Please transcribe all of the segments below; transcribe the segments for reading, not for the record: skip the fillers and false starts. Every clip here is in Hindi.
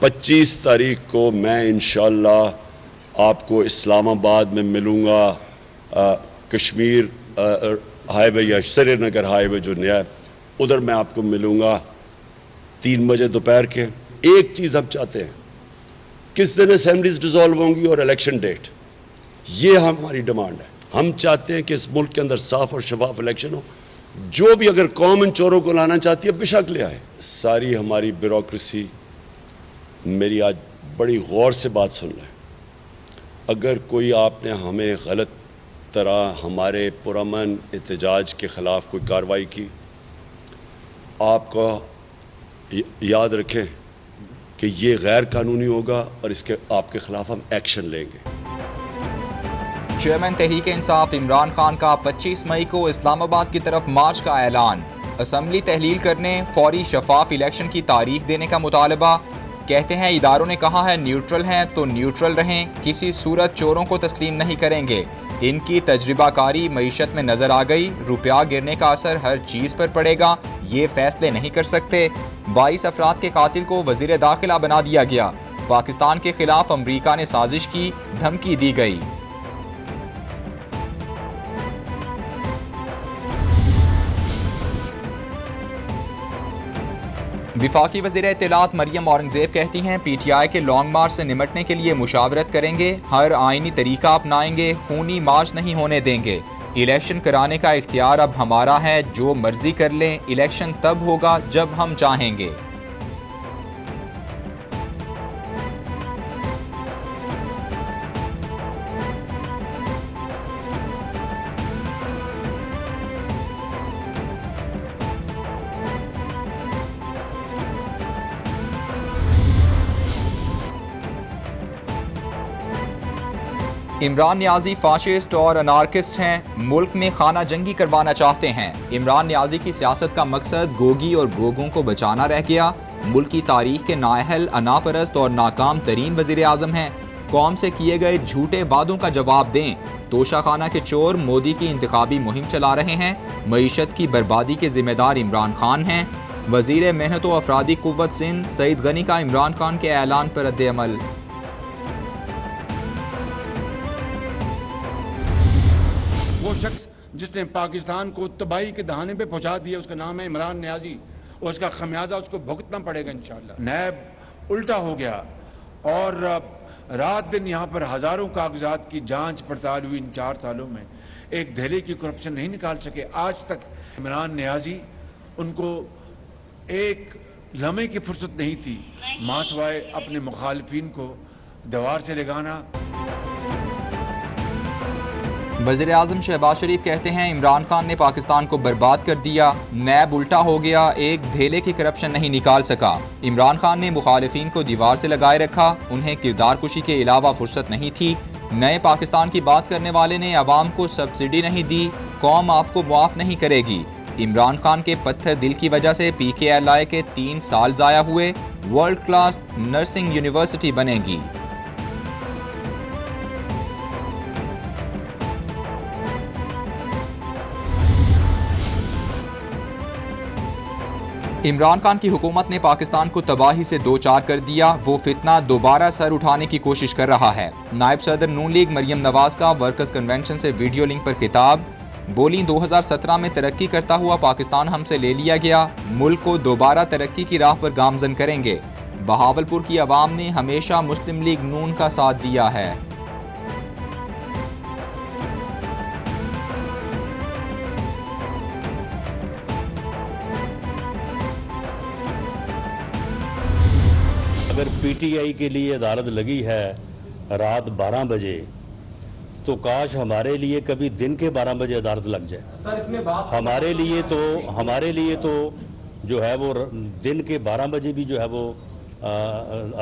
25 तारीख को मैं इंशाअल्लाह आपको इस्लामाबाद में मिलूँगा। कश्मीर हाईवे या श्रीनगर हाईवे जो नया है उधर मैं आपको मिलूँगा 3 बजे दोपहर के। एक चीज़ हम चाहते हैं, किस दिन असेंबलीज डिसॉल्व होंगी और इलेक्शन डेट, ये हमारी डिमांड है। हम चाहते हैं कि इस मुल्क के अंदर साफ और शफाफ इलेक्शन हो। जो भी अगर कौम इन चोरों को लाना चाहती है बेशक ले आए। सारी हमारी ब्यूरोक्रेसी, मेरी आज बड़ी गौर से बात सुन रहे हैं। अगर कोई आपने हमें गलत तरह हमारे पुरअमन एहतजाज के ख़िलाफ़ कोई कार्रवाई की, आपको याद रखें कि ये गैर कानूनी होगा और इसके आपके ख़िलाफ़ हम एक्शन लेंगे। चेयरमैन तहरीक-ए-इंसाफ इमरान खान का 25 मई को इस्लामाबाद की तरफ मार्च का ऐलान। असम्बली तहलील करने, फौरी शफाफ इलेक्शन की तारीख देने का मुतालबा। कहते हैं इदारों ने कहा है न्यूट्रल हैं तो न्यूट्रल रहें, किसी सूरत चोरों को तस्लीम नहीं करेंगे। इनकी तजर्बाकारी मईशत में नजर आ गई। रुपया गिरने का असर हर चीज़ पर पड़ेगा, ये फैसले नहीं कर सकते। 22 अफराद के कातिल को वजीर दाखिला बना दिया गया। पाकिस्तान के खिलाफ अमरीका ने साजिश की, धमकी दी गई। विफाकी वज़ीर इत्तलात मरियम औरंगज़ेब कहती हैं PTI के लॉन्ग मार्च से निमटने के लिए मुशावरत करेंगे, हर आईनी तरीका अपनाएंगे, खूनी मार्च नहीं होने देंगे। इलेक्शन कराने का इख्तियार अब हमारा है, जो मर्जी कर लें, इलेक्शन तब होगा जब हम चाहेंगे। इमरान नियाजी फाशिस्ट और अनार्किस्ट हैं, मुल्क में खाना जंगी करवाना चाहते हैं। इमरान नियाजी की सियासत का मकसद गोगी और गोगों को बचाना रह गया। मुल्क की तारीख के नाअहल, अनापरस्त और नाकाम तरीन वज़ीर आज़म हैं। कौम से किए गए झूठे वादों का जवाब दें। तोशाखाना के चोर मोदी की इंतखाबी मुहिम चला रहे हैं। मईशत की बर्बादी के जिम्मेदार इमरान खान हैं। वज़ीर मेहनत व अफरादी कुव्वत सिंध सईद गनी का इमरान खान के ऐलान पर रद्द-ए-अमल। वो शख्स जिसने पाकिस्तान को तबाही के दहाने पे पहुंचा दिया, उसका नाम है इमरान नियाजी, और उसका खमियाजा उसको भुगतना पड़ेगा इंशाअल्लाह। नैब उल्टा हो गया और रात दिन यहाँ पर हज़ारों कागजात की जांच पड़ताल हुई। इन 4 सालों में एक धेले की करप्शन नहीं निकाल सके आज तक। इमरान नियाजी, उनको एक लम्हे की फुर्सत नहीं थी मासवाए अपने मुखालिफिन को दीवार से लगाना। वज़ीर आज़म शहबाज शरीफ कहते हैं इमरान खान ने पाकिस्तान को बर्बाद कर दिया, नैब उल्टा हो गया, एक धेले की करप्शन नहीं निकाल सका। इमरान खान ने मुखालिफिन को दीवार से लगाए रखा, उन्हें किरदार कुशी के अलावा फुर्सत नहीं थी। नए पाकिस्तान की बात करने वाले ने अवाम को सब्सिडी नहीं दी, कौम आपको मुआफ नहीं करेगी। इमरान खान के पत्थर दिल की वजह से PKLI के 3 साल ज़ाया हुए। वर्ल्ड क्लास नर्सिंग यूनिवर्सिटी बनेगी। इमरान खान की हुकूमत ने पाकिस्तान को तबाही से दो चार कर दिया। वो फितना दोबारा सर उठाने की कोशिश कर रहा है। नायब सदर नून लीग मरियम नवाज का वर्कर्स कन्वेंशन से वीडियो लिंक पर खिताब। बोली 2017 में तरक्की करता हुआ पाकिस्तान हमसे ले लिया गया, मुल्क को दोबारा तरक्की की राह पर गामजन करेंगे। बहावलपुर की आवाम ने हमेशा मुस्लिम लीग नून का साथ दिया है। अगर PTI के लिए अदालत लगी है रात 12 बजे, तो काश हमारे लिए कभी दिन के 12 बजे अदालत लग जाए। हमारे लिए तो जो है वो दिन के 12 बजे भी जो है वो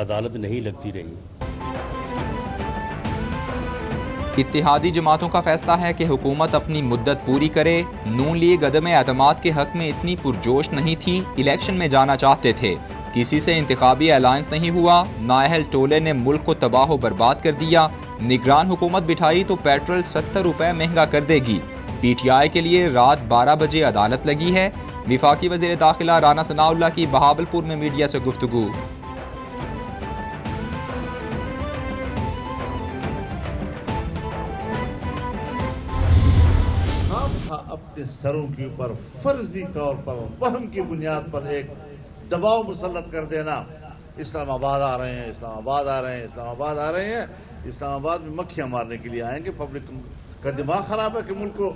अदालत नहीं लगती रही। इत्तेहादी जमातों का फैसला है कि हुकूमत अपनी मुद्दत पूरी करे। नून लीग अदम एतमाद के हक में इतनी पुरजोश नहीं थी, इलेक्शन में जाना चाहते थे, किसी से इंतखाबी अलायंस नहीं हुआ। नाअहल टोले ने मुल्क को तबाह बर्बाद कर दिया। निगरान हुकूमत बिठाई तो पेट्रोल 70 रुपए महंगा कर देगी। PTI के लिए रात 12 बजे अदालत लगी है। विफाकी वज़ीर दाखिला राना सनाउल्लाह की बहावलपुर में मीडिया से गुफ्तगू। अपने सरों के ऊपर फर्जी तौर पर वहम की बुनियाद पर एक दबाव मुसल्लत कर देना, इस्लामाबाद आ रहे हैं, इस्लामाबाद आ रहे हैं, इस्लामाबाद आ रहे हैं, इस्लामाबाद में मक्खियाँ मारने के लिए आएंगे। पब्लिक का दिमाग खराब है कि मुल्क को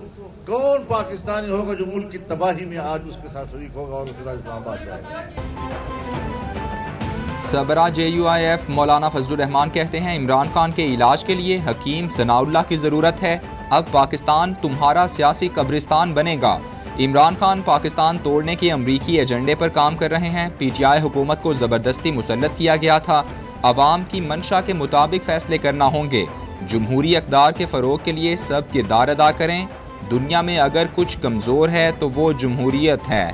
कौन पाकिस्तानी होगा जो मुल्क की तबाही में आज उसके साथ शरीक होगा और उसके साथ इस्लामाबाद जाएगा। सबरा JUIF मौलाना फजलुर रहमान कहते हैं इमरान खान के इलाज के लिए हकीम सनाउल्लाह की ज़रूरत है। अब पाकिस्तान तुम्हारा सियासी कब्रिस्तान बनेगा। इमरान खान पाकिस्तान तोड़ने के अमरीकी एजेंडे पर काम कर रहे हैं। PTI हुकूमत को ज़बरदस्ती मुसल्लत किया गया था। अवाम की मंशा के मुताबिक फ़ैसले करना होंगे। जमहूरी इक़्तिदार के फ़रोग़ के लिए सब किरदार अदा करें। दुनिया में अगर कुछ कमज़ोर है तो वो जमहूरियत है।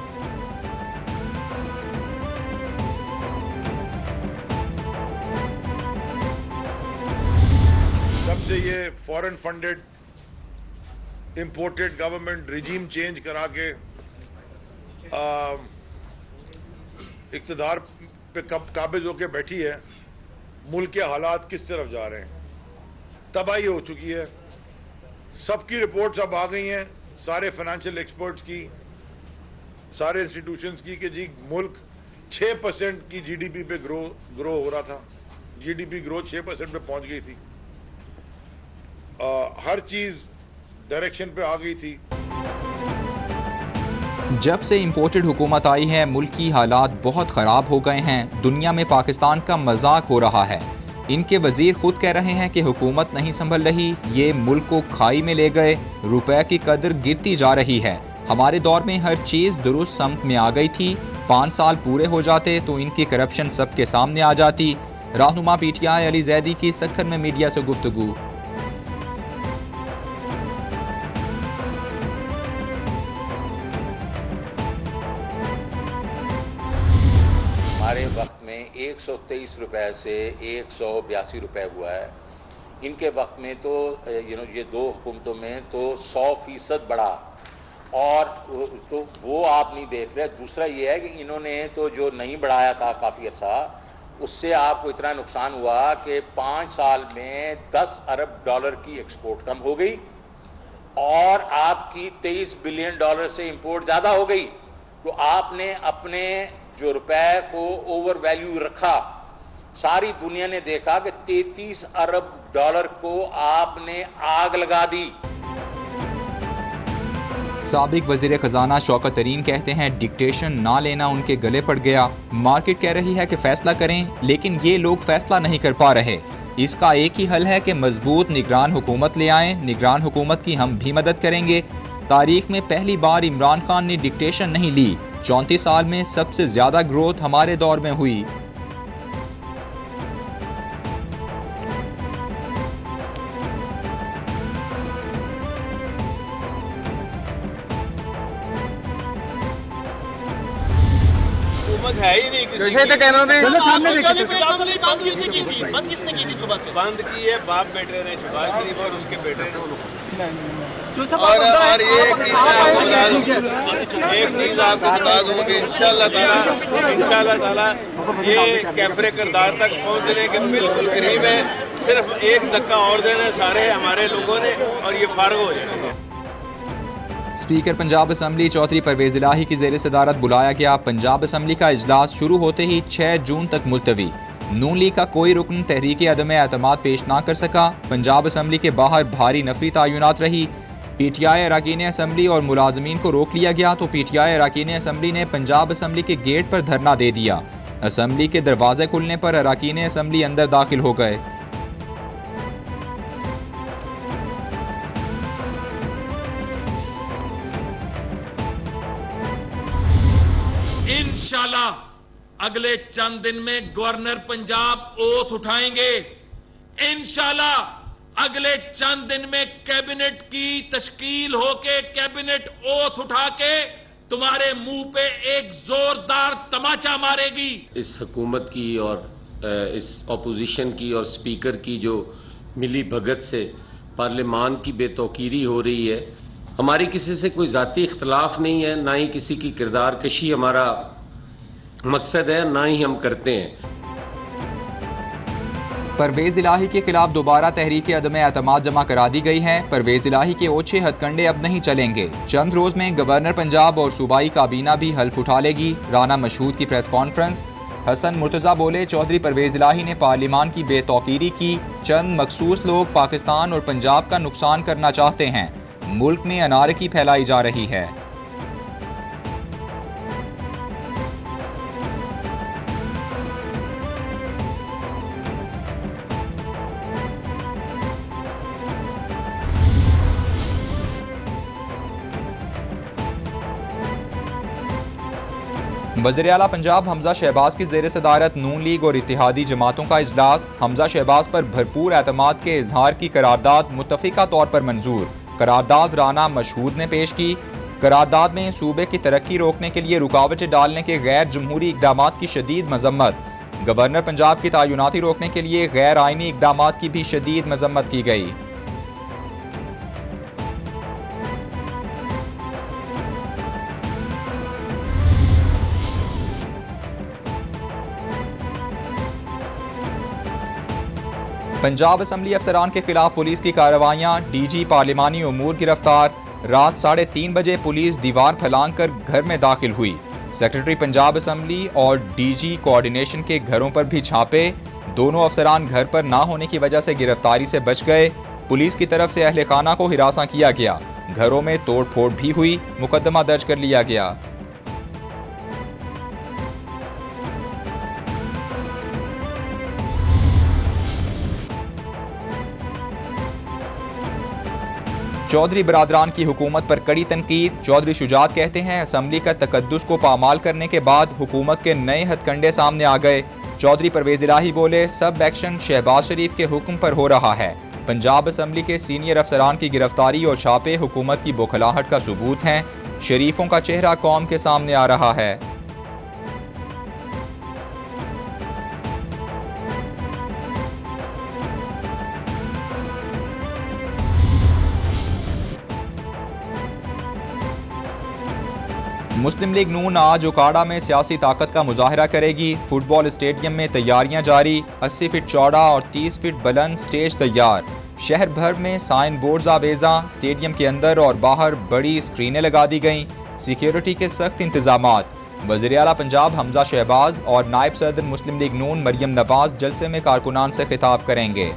जब से ये foreign funded imported government regime change करा के इक़्तिदार पे काबिज होके बैठी है, मुल्क के हालात किस तरफ जा रहे हैं, तबाही हो चुकी है। सबकी रिपोर्ट्स अब आ गई हैं, सारे फाइनेंशियल एक्सपर्ट्स की, सारे इंस्टीट्यूशंस की, कि जी मुल्क 6% की GDP पे ग्रो हो रहा था। GDP ग्रोथ 6% पे पहुंच गई थी। हर चीज डायरेक्शन पे आ गई थी। जब से इम्पोर्टेड हुकूमत आई है मुल्क की हालात बहुत ख़राब हो गए हैं। दुनिया में पाकिस्तान का मजाक हो रहा है। इनके वजीर खुद कह रहे हैं कि हुकूमत नहीं संभल रही, ये मुल्क को खाई में ले गए, रुपए की कदर गिरती जा रही है। हमारे दौर में हर चीज़ दुरुस्त समत में आ गई थी। 5 साल पूरे हो जाते तो इनकी करप्शन सबके सामने आ जाती। रहनुमा PTI अली जैदी की सक्खर में मीडिया से गुफ्तगू। हमारे वक्त में 123 रुपए से 182 रुपए हुआ है। इनके वक्त में तो ये दो हुकूमतों में तो 100% बढ़ा, और तो वो आप नहीं देख रहे। दूसरा ये है कि इन्होंने तो जो नहीं बढ़ाया था काफ़ी अर्सा, उससे आपको इतना नुकसान हुआ कि 5 साल में $10 अरब की एक्सपोर्ट कम हो गई और आपकी $23 बिलियन से इंपोर्ट ज़्यादा हो गई। तो आपने अपने जो रुपए को ओवर वैल्यू रखा, सारी दुनिया ने देखा कि $33 अरब को आपने आग लगा दी। साबिक वज़ीर ख़जाना शौकत तरीन कहते हैं डिक्टेशन ना लेना उनके गले पड़ गया। मार्केट कह रही है कि फ़ैसला करें, लेकिन ये लोग फ़ैसला नहीं कर पा रहे। इसका एक ही हल है कि मजबूत निगरान हुकूमत ले आएँ। निगरान हुकूमत की हम भी मदद करेंगे। तारीख में पहली बार इमरान खान ने डिक्टेशन नहीं ली। 34 साल में सबसे ज़्यादा ग्रोथ हमारे दौर में हुई। हुकूमत है ही नहीं किसी की। बंद किसने की थी सुबह से? बंद की है बाप बेटे ने, शहबाज शरीफ और उसके बेटे ने। और ये एक चीज़ आपको बता दूं कि इंशाल्लाह ताला ये कैफरे किरदार तक पहुंचने के बिल्कुल करीब है। सिर्फ एक धक्का और देना है सारे हमारे लोगों ने और ये फारग हो जाएगा। स्पीकर पंजाब असम्बली चौधरी परवेज इलाही की ज़ेर सदारत बुलाया गया। पंजाब असम्बली का इजलास शुरू होते ही 6 जून तक मुलतवी। नून लीग का कोई रुकन तहरीक अदम एतमाद पेश ना कर सका। पंजाब असम्बली के बाहर भारी नफरी तायुनात रही। PTI अरकान असम्बली और मुलाजमीन को रोक लिया गया तो PTI अरकान असम्बली ने पंजाब असम्बली के गेट पर धरना दे दिया। असम्बली के दरवाजे खुलने पर अरकान असम्बली अंदर दाखिल हो गए। इंशाल्लाह अगले चंद दिन में गवर्नर पंजाब ओथ उठाएंगे। इंशाल्लाह अगले चंद दिन में कैबिनेट की तश्कील होके कैबिनेट ओथ उठा के तुम्हारे मुंह पे एक जोरदार तमाचा मारेगी। इस हुकूमत की और इस ऑपोजिशन की और स्पीकर की जो मिली भगत से पार्लियामान की बेतौकीरी हो रही है। हमारी किसी से कोई ज़ाती इख्तलाफ नहीं है, ना ही किसी की किरदार कशी हमारा मकसद है, ना ही हम करते हैं। परवेज इलाही के खिलाफ दोबारा तहरीक अदम एतमाद जमा करा दी गई है। परवेज इलाही के ओछे हथकंडे अब नहीं चलेंगे। चंद रोज में गवर्नर पंजाब और सूबाई काबीना भी हल्फ उठा लेगी। राना मशहूद की प्रेस कॉन्फ्रेंस। हसन मुर्तज़ा बोले, चौधरी परवेज इलाही ने पार्लियामान की बेतौकीरी की। चंद मखसूस लोग पाकिस्तान और पंजाब का नुकसान करना चाहते हैं। मुल्क में अनारकी फैलाई जा रही है। वज़ीर आला पंजाब हमजा शहबाज की ज़ेर सदारत नून लीग और इत्तेहादी जमातों का इजलास। हमजा शहबाज पर भरपूर एतमाद के इजहार की करारदाद मुत्तफ़िका तौर पर मंजूर। करारदाद राना मशहूद ने पेश की। करारदाद में सूबे की तरक्की रोकने के लिए रुकावटें डालने के गैर जमहूरी इक़दामात की शदीद मजम्मत। गवर्नर पंजाब की तयनाती रोकने के लिए गैर आइनी इक़दामात की भी शदीद मजम्मत की गई। पंजाब असम्बली अफसरान के खिलाफ पुलिस की कार्रवाइयाँ। डीजी पार्लिमानी उमूर गिरफ्तार। रात 3:30 बजे पुलिस दीवार फैलांग कर घर में दाखिल हुई। सेक्रेटरी पंजाब असम्बली और डीजी कोऑर्डिनेशन के घरों पर भी छापे। दोनों अफसरान घर पर ना होने की वजह से गिरफ्तारी से बच गए। पुलिस की तरफ से अहले खाना को हिरासा किया गया। घरों में तोड़ फोड़ भी हुई। मुकदमा दर्ज कर लिया गया। चौधरी बरादरान की हुकूमत पर कड़ी तनकीद। चौधरी शुजात कहते हैं, असम्बली का तकद्दुस को पामाल करने के बाद हुकूमत के नए हथकंडे सामने आ गए। चौधरी परवेज इलाही बोले, सब एक्शन शहबाज शरीफ के हुक्म पर हो रहा है। पंजाब असम्बली के सीनियर अफसरान की गिरफ्तारी और छापे हुकूमत की बोखलाहट का सबूत हैं। शरीफों का चेहरा कौम के सामने आ रहा है। मुस्लिम लीग नून आज उकाड़ा में सियासी ताकत का मुजाहरा करेगी। फुटबॉल स्टेडियम में तैयारियां जारी। 80 फीट चौड़ा और 30 फीट बुलंद स्टेज तैयार। शहर भर में साइन बोर्ड्स आवेजा। स्टेडियम के अंदर और बाहर बड़ी स्क्रीनें लगा दी गईं। सिक्योरिटी के सख्त इंतजामात। वज़ीर आला पंजाब हमजा शहबाज और नायब सदर मुस्लिम लीग नून मरियम नवाज जलसे में कारकुनान से खिताब करेंगे।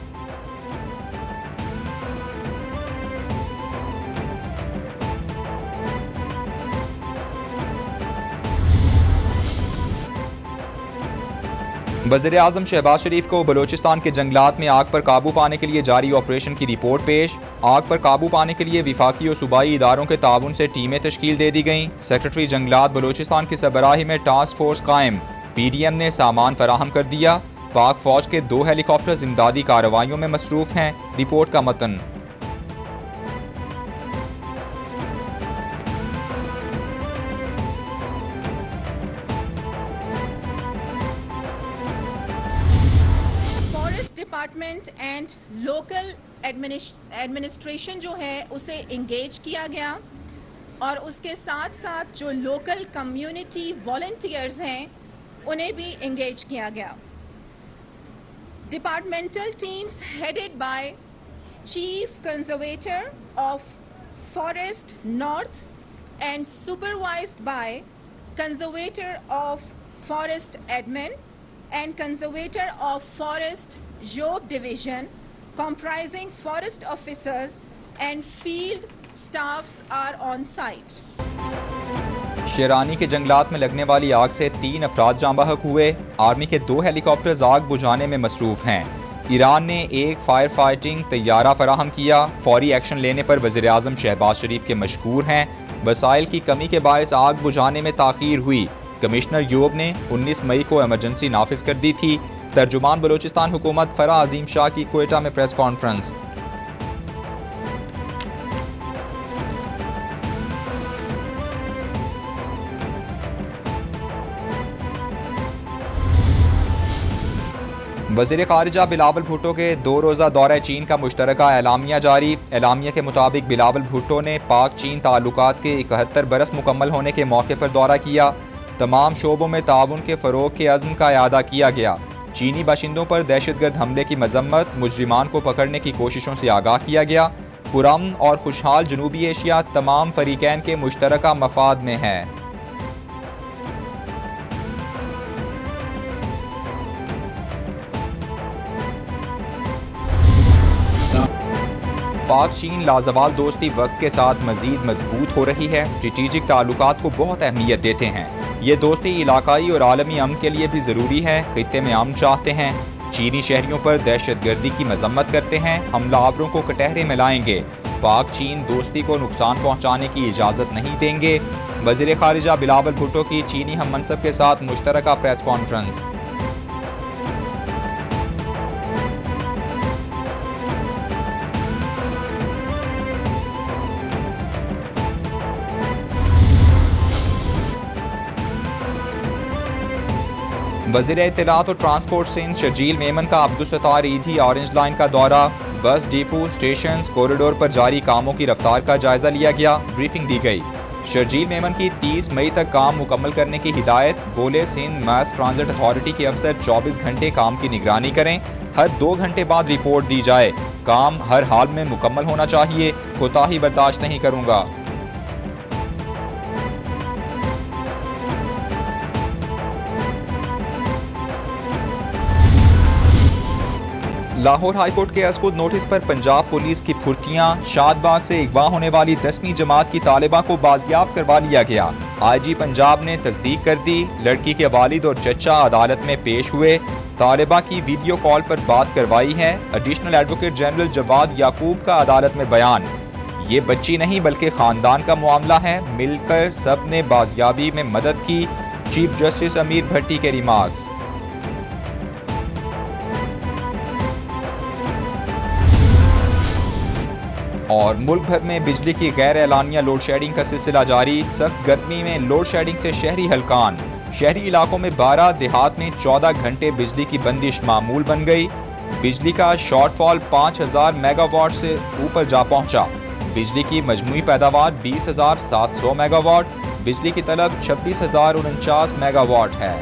वज़ीर आज़म शहबाज शरीफ को बलोचिस्तान के जंगलात में आग पर काबू पाने के लिए जारी ऑपरेशन की रिपोर्ट पेश। आग पर काबू पाने के लिए विफाकी और सूबाई इदारों के ताउन से टीमें तश्कील दे दी गईं। सेक्रेटरी जंगलात बलोचिस्तान की सरबराही में टास्क फोर्स कायम। PDM ने सामान फराहम कर दिया। पाक फौज के 2 हेलीकॉप्टर इमदादी कार्रवाइयों में मसरूफ हैं। रिपोर्ट का मतन। डिपार्टमेंट एंड लोकल एडमिनिस्ट्रेशन जो है उसे इंगेज किया गया और उसके साथ साथ जो लोकल कम्युनिटी वॉलंटियर्स हैं उन्हें भी इंगेज किया गया। Departmental teams headed by chief conservator of forest north and supervised by conservator of forest admin and conservator of forest job division comprising forest officers and field staffs are on site. शेरानी के जंगलात में लगने वाली आग से 3 अफराद जाँ बहक हुए। आर्मी के 2 हेलीकॉप्टर्स आग बुझाने में मसरूफ हैं। ईरान ने एक फायर फाइटिंग तैयारा फराहम किया। फौरी एक्शन लेने पर वज़ीर आज़म शहबाज शरीफ के मशकूर हैं। वसाइल की कमी के बायस आग बुझाने में ताख़ीर हुई। कमिश्नर यूब ने 19 मई को इमरजेंसी नाफिज कर दी थी। तर्जुमान बलोचिस्तान हुकूमत फरा अजीम शाह की क्वेटा में प्रेस कॉन्फ्रेंस। वज़ीर ख़ारिजा बिलावल भुट्टो के 2 रोज़ा दौरा चीन का मुश्तरका एलामिया जारी। एलामिया के मुताबिक बिलावल भुट्टो ने पाक चीन ताल्लुकात के 71 बरस मुकम्मल होने के मौके पर दौरा किया। तमाम शोबों में ताउन के फ़रोग़ के अज़्म का इआदा किया गया। चीनी बाशिंदों पर दहशतगर्द हमले की मजम्मत, मुजरिमान को पकड़ने की कोशिशों से आगाह किया गया। पुरअमन और खुशहाल जनूबी एशिया तमाम फरीकैन के मुश्तरका मफाद में है। पाक चीन लाजवाल दोस्ती वक्त के साथ मजीद मजबूत हो रही है। स्ट्रेटेजिक ताल्लुकात को बहुत अहमियत देते हैं। ये दोस्ती इलाकाई और आलमी अमन के लिए भी ज़रूरी है। खित्ते में अमन चाहते हैं। चीनी शहरियों पर दहशतगर्दी की मजम्मत करते हैं। हमलावरों को कटहरे में लाएंगे। पाक चीन दोस्ती को नुकसान पहुँचाने की इजाज़त नहीं देंगे। वज़ीर ख़ारिजा बिलावल भुट्टो की चीनी हम मनसब के साथ मुश्तरका प्रेस कॉन्फ्रेंस। वज़ीर इत्तलात और ट्रांसपोर्ट सिंध शर्जील मेमन का अब्दुलसत्तार ईदी ऑरेंज लाइन का दौरा। बस डिपो, स्टेशन, कॉरिडोर पर जारी कामों की रफ्तार का जायजा लिया गया। ब्रीफिंग दी गई। शर्जील मेमन की 30 मई तक काम मुकम्मल करने की हिदायत। बोले सिंध मास ट्रांजिट अथॉरिटी के अफसर 24 घंटे काम की निगरानी करें। हर 2 घंटे बाद रिपोर्ट दी जाए। काम हर हाल में मुकम्मल होना चाहिए। कोताही बर्दाश्त नहीं करूँगा। लाहौर हाईकोर्ट के अस्कुद नोटिस पर पंजाब पुलिस की फुर्तियां। शादबाग से अगवा होने वाली 10वीं जमात की तालिबा को बाजियाब करवा लिया गया। आईजी पंजाब ने तस्दीक कर दी। लड़की के वालिद और चचा अदालत में पेश हुए। तालिबा की वीडियो कॉल पर बात करवाई है। एडिशनल एडवोकेट जनरल जवाद याकूब का अदालत में बयान। ये बच्ची नहीं बल्कि खानदान का मामला है। मिलकर सब ने बाजियाबी में मदद की। चीफ जस्टिस अमीर भट्टी के रिमार्क्स। और मुल्क भर में बिजली की गैर एलानिया लोड शेडिंग का सिलसिला जारी। सख्त गर्मी में लोड शेडिंग से शहरी हलकान। शहरी इलाकों में 12, देहात में 14 घंटे बिजली की बंदिश मामूल बन गई। बिजली का शॉर्टफॉल 5000 मेगावाट से ऊपर जा पहुंचा। बिजली की मजमूई पैदावार 20,700 मेगावाट। बिजली की तलब 26,049 मेगावाट है।